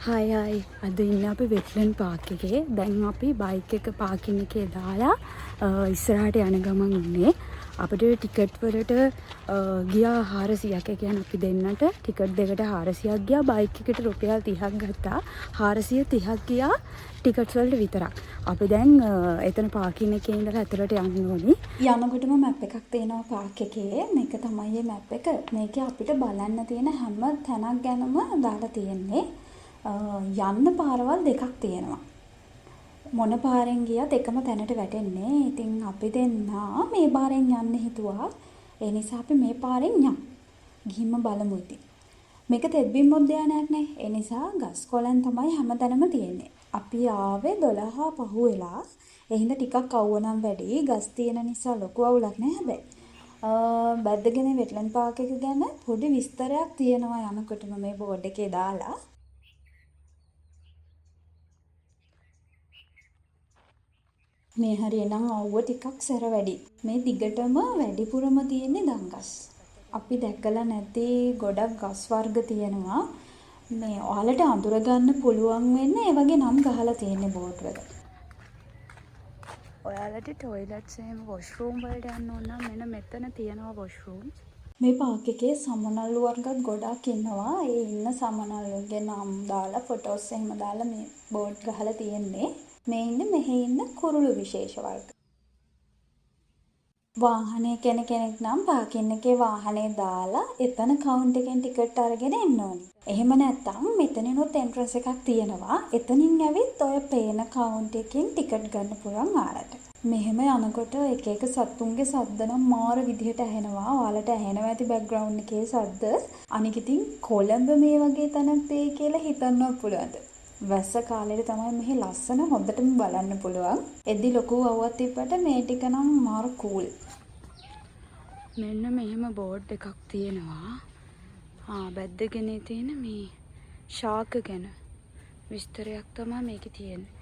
හයි හයි අද ඉන්න අපි වෙට්ලන් පාක් එකේ. දැන් අපි බයික් එක පාකින් එකේ දාලා ඉස්සරහට යන ගමන් ඉන්නේ. අපිට ටිකට් වලට ගියා 400ක්. ඒ කියන්නේ අපි දෙන්නට ටිකට් දෙකට 400ක් ගියා. බයික් එකට රුපියල් 30ක් ගත්තා. 430ක් ගියා ටිකට්ස් වලට විතරක්. අපි දැන් එතන පාකින් එකේ ඉඳලා ඇතුළට යන්න ඕනි. යනකොටම මැප් එකක් තියෙනවා පාක් එකේ. මේක තමයි මේ මැප් එක. මේකේ අපිට බලන්න තියෙන හැම තැනක් ගැනම දාලා තියෙන්නේ. යන්න පාරවල් දෙකක් තියෙනවා. මොන පාරෙන් ගියත් එකම තැනට වැටෙන්නේ. ඉතින් අපි දෙන්නා මේ පාරෙන් යන්න හිතුවා. ඒ නිසා අපි මේ පාරෙන් යමු. ගිහින්ම බලමු ඉතින්. මේක තෙත්බිම් උද්‍යානයක් නේ. ඒ නිසා ගස් කොළන් තමයි හැමතැනම තියෙන්නේ. අපි ආවේ 12 පහු වෙලා. ඒ හින්දා ටිකක් අවුවනම් වැඩි. ගස් තියෙන නිසා ලොකු අවුලක් නෑ හැබැයි. බැද්දගෙන වෙට්ලන්ඩ් පාක් එක ගැන පොඩි විස්තරයක් තියෙනවා යනකොටම මේ බෝඩ් එකේ දාලා. මේ හරියනම් අවුව ටිකක් සැර වැඩි. මේ දිගටම වැඩිපුරම තියෙන්නේ දංගස්. අපි දැකලා නැති ගොඩක් ගස් වර්ග තියෙනවා. මේ ඔයාලට අඳුර ගන්න පුළුවන් වෙන්නේ ඒ වගේ නම් ගහලා තියෙන්නේ බෝඩ් වල. ඔයාලට ටොයිලට්ස් එහෙම වොෂ්රූම් වලට යන්න ඕන නම් මෙන්න මෙතන තියෙනවා වොෂ්රූම්ස්. මේ පාක් එකේ සමනල්ලු වර්ගත් ගොඩක් ඉන්නවා. ඒ ඉන්න සමනල්ලුගේ නම් දාලා ෆොටෝස් එහෙම දාලා මේ බෝඩ් ගහලා තියෙන්නේ. මේ ඉන්නේ මෙහි ඉන්න කුරුළු විශේෂ වර්ග. වාහනේ කෙනෙක් නම් පාකින් එකේ වාහනේ දාලා එතන කවුන්ට් එකෙන් ටිකට් අරගෙන එන්න ඕනි. එහෙම නැත්නම් මෙතනිනුත් එන්ට්‍රන්ස් එකක් තියෙනවා. එතනින් ඇවිත් ඔය පේන කවුන්ට් එකෙන් ටිකට් ගන්න පුළුවන් ආරට. මෙහෙම යනකොට එක එක සත්තුන්ගේ සද්ද නම් මාර විදිහට ඇහෙනවා. ඔයාලට ඇහෙනවා ඇති බෑග්ග්‍රවුන්ඩ් එකේ සද්ද. අනික ඉතින් කොළඹ මේ වගේ තැනක් තියෙයි කියලා හිතන්නවත් පුළුවන්ද? වැස්ස කාලේට තමයි මෙහි ලස්සන හොඳටම බලන්න පුළුවන්. එද්දි ලොකු අවුවක් තිබ්බට මේ ටික නම් මාර කූල්. මෙන්න මෙහෙම බෝඩ් එකක් තියෙනවා. බැද්දගෙන තියෙන මේ ශාක ගැන විස්තරයක් තමයි මේකේ තියෙන්නේ.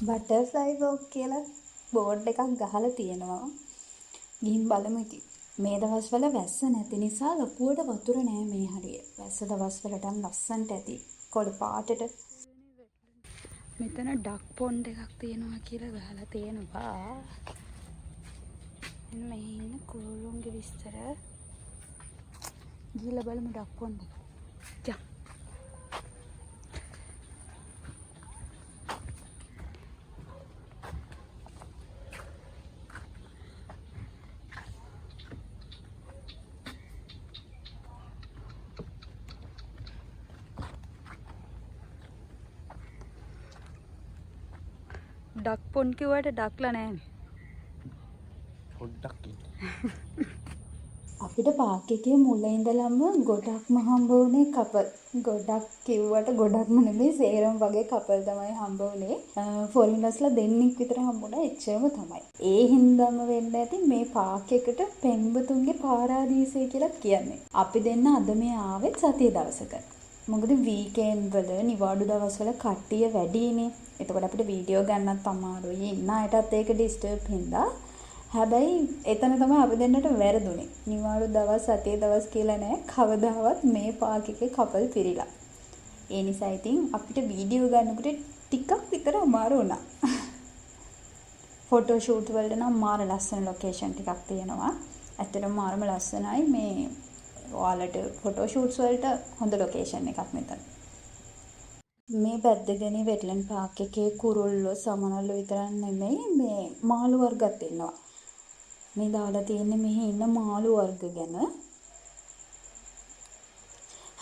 බටර්ෆ්ලයි වොක් කියලා බෝඩ් එකක් ගහලා තියෙනවා. ගිහින් බලමු ඉතින්. මේ දවස්වල වැස්ස නැති නිසා ලොකුවට වතුර නෑ මේ හරිය. වැස්ස දවස්වලට ලස්සන්ට ඇති. කොළ පාටට. මෙතන ඩක් පොන්ඩ් එකක් තියෙනවා කියලා ගහලා තියෙනවා. මෙන්න මේ ඉන්න කුරුල්ලුන්ගේ විස්තර. ගිහලා බලමු ඩක් පොන්ඩ් එක. යා. ඩක් පොන්ඩ් කිව්වට ඩක්ලා නෑනේ. පොඩ්ඩක් ඉන්න. අපිට පාක් එකේ මුල ඉඳලම ගොඩක්ම හම්බ වුණේ කපල්. ගොඩක් කිව්වට ගොඩක්ම නෙමෙයි සේරම වගේ කපල් තමයි හම්බ වුණේ. ෆොරිනර්ස්ලා දෙන්නෙක් විතර හම්බුණා එච්චරම තමයි. ඒ හින්දාම වෙන්න ඇති මේ පාක් එකට පෙම්වතුන්ගේ පාරාදීසය කියලා කියන්නේ. අපි දෙන්න අද මේ ආවෙත් සතිය දවසක. මොකද වීකෙන්ඩ් වල නිවාඩු දවස්වල කට්ටිය වැඩිනේ. එතකොට අපිට වීඩියෝ ගන්නත් අමාරුයි. ඉන්න අයටත් ඒක ඩිස්ටර්බ් හින්දා. හැබැයි එතන තමයි අපි දෙන්නට වැරදුනේ. නිවාඩු දවස් සතිය දවස් කියලා නෑ. කවදාවත් මේ පාක් එකේ කපල් පිරිලා. ඒ නිසා ඉතින් අපිට වීඩියෝ ගන්නකොට ටිකක් විතර අමාරු වුණා. ෆොටෝ ෂූට් වලට නම් මාර ලස්සන ලොකේෂන් ටිකක් තියෙනවා. ඇත්තටම මාරම ලස්සනයි මේ ඔයාලට ෆොටෝ ෂූට්ස් වලට හොඳ ලොකේෂන් එකක් මෙතන. මේ බැද්දගෙන වෙට්ලන්ඩ් පාක් එකේ කුරුල්ලෝ සමනල්ලෝ විතරක් නෙමෙයි මේ මාළු වර්ගත් ඉන්නවා. මේ දාලා තියෙන්නේ මෙහි ඉන්න මාළු වර්ග ගැන.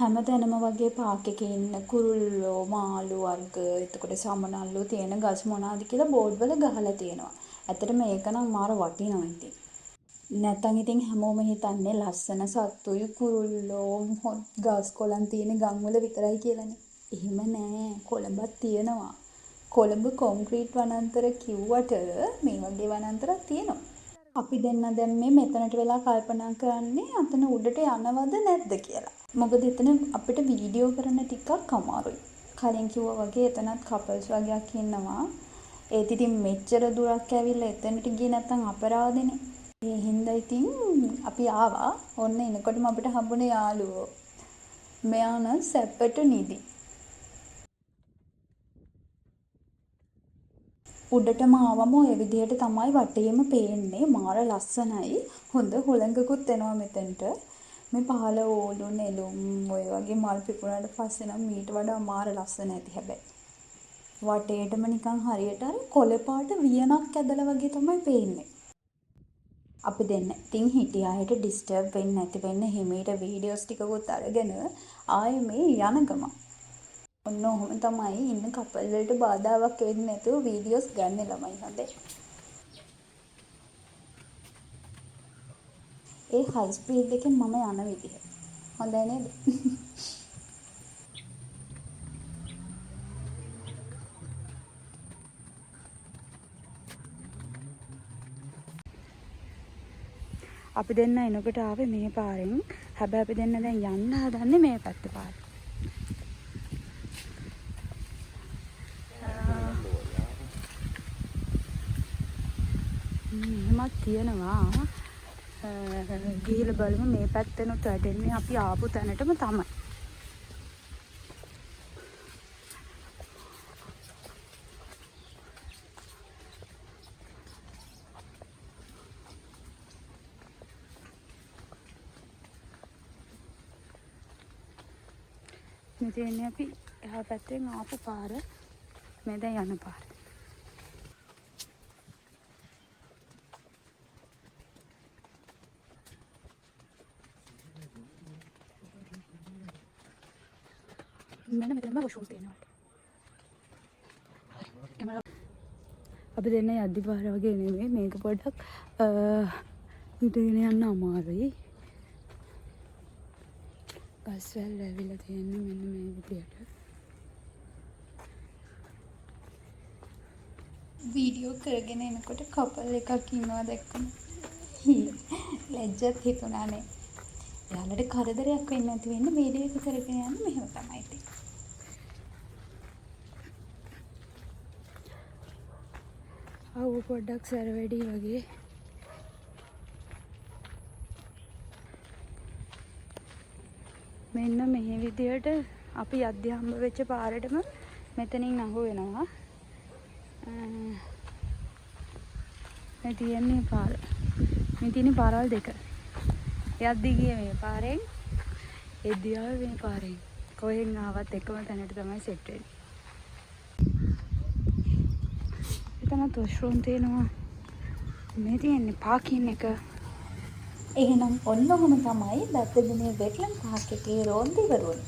හැමතැනම වගේ පාක් එකේ ඉන්න කුරුල්ලෝ මාළු වර්ග එතකොට සමනල්ලෝ තියෙන ගස් මොනවාද කියලා බෝඩ් වල ගහලා තියෙනවා. ඇත්තට මේක නම් මාර වටිනවා ඉතින්. නැත්තම් ඉතින් හැමෝම හිතන්නේ ලස්සන සත්තුයි කුරුල්ලෝ ගස් කොළන් තියෙන ගම් වල විතරයි කියලානේ. එහෙම නෑ. කොළඹත් තියෙනවා. කොළඹ කොන්ක්‍රීට් වනාන්තර කිව්වට මේ වගේ වනාන්තරක් තියෙනවා. අපි දෙන්න දැන් මේ මෙතනට වෙලා කල්පනා කරන්නේ අතන උඩට යනවද නැද්ද කියලා. මොකද එතන අපිට වීඩියෝ කරන්න ටිකක් අමාරුයි. කලින් කිව්වා වගේ එතනත් කපල්ස් වගේක් ඉන්නවා. ඒත් ඉතින් මෙච්චර දුරක් ඇවිල්ලා එතනට ගියේ නැත්තම් අපරාධනේ. ඒ හින්දා ඉතින් අපි ආවා. ඔන්න එනකොටම අපිට හම්බුනේ යාළුවෝ. මෙයා නම් සැපට නිදි. උඩටම ආවම ඔය විදිහට තමයි වටේම පේන්නේ. මාර ලස්සනයි. හොඳ හුළඟකුත් එනවා මෙතනට. මේ පහළ ඕලු නෙළුම් ඔය වගේ මල් පිපුණාට පස්සේ නම් මීට වඩා මාර ලස්සන ඇති හැබැයි. වටේටම නිකන් හරියට අර කොළ පාට වියනක් ඇදලා වගේ තමයි පේන්නේ. අපි දෙන්න ඉතින් හිටිය අයට ඩිස්ටර්බ් වෙන්නේ නැති වෙන්න හිමීට වීඩියෝස් ටිකකුත් අරගෙන ආයේ මේ යන ගම. ඔන්න ඔහොම තමයි ඉන්න කපල් වලට බාධාවක් වෙන්නේ නැතුව වීඩියෝස් ගන්න ළමයි හොඳේ. ඒ හයි ස්පීඩ් එකෙන් මම යන විදිහ. හොඳයි නේද? අපි දෙන්න එනකොට ආවේ මේ පාරෙන්. හැබැයි අපි දෙන්න දැන් යන්න හදන්නේ මේ පැත්තේ පාරේ. එහෙමත් තියෙනවා. ගිහිල්ලා බලමු මේ පැත්තෙනුත් වැටෙන්නේ අපි ආපු තැනටම තමයි. මේ තියෙන්නේ අපි එහා පැත්තෙන් ආපු පාර. මේ දැන් යන පාර. මෙන්න මෙතනම වොෂ්රූම් තියෙනවා. අපි දෙන්න යද්දි පාර වගේ නෙමෙයි මේක පොඩ්ඩක් හිටගෙන යන්න අමාරුයි. ගස්වැල් ඇවිල්ලා තියෙන්නේ මෙන්න මේ විදියට. වීඩියෝ කරගෙන එනකොට කපල් එකක් ඉන්නවා දැක්කම ලැජ්ජත් හිතුණානේ. එයාලට කරදරයක් වෙන්නේ නැති වෙන්න වීඩියෝ එක කරගෙන යන්න මෙහෙම තමයි ඉතින්. ආව පොඩ්ඩක් සැර වැඩි වගේ. මෙන්න මේ විදියට අපි යද්දි හම්බ වෙච්ච පාරටම මෙතනින් අහු වෙනවා. මේ තියෙන්නේ පාර. මේ තියෙන්නේ පාරවල් දෙක. යද්දි ගියේ මේ පාරෙන්, එද්දි ආවේ මේ පාරෙන්. කොහෙන් ආවත් එකම තැනට තමයි සෙට් වෙන්නේ. එතනත් වොෂ්රූම් තියෙනවා. මේ තියෙන්නේ පාකින් එක. එහෙනම් ඔන්න ඔහොම තමයි බැද්දගුණේ වෙට්ලන්ඩ් පාර්ක් එකේ රෝන්දේ ඉවරුනේ.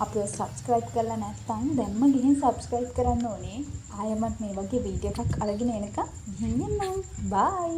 අපිව සබ්ස්ක්‍රයිබ් කරලා නැත්නම් දැන්ම ගිහින් සබ්ස්ක්‍රයිබ් කරන්න ඕනේ. ආයෙමත් මේ වගේ වීඩියෝ එකක් අරගෙන එනකම් ගිහින් එන්නම්. බයි.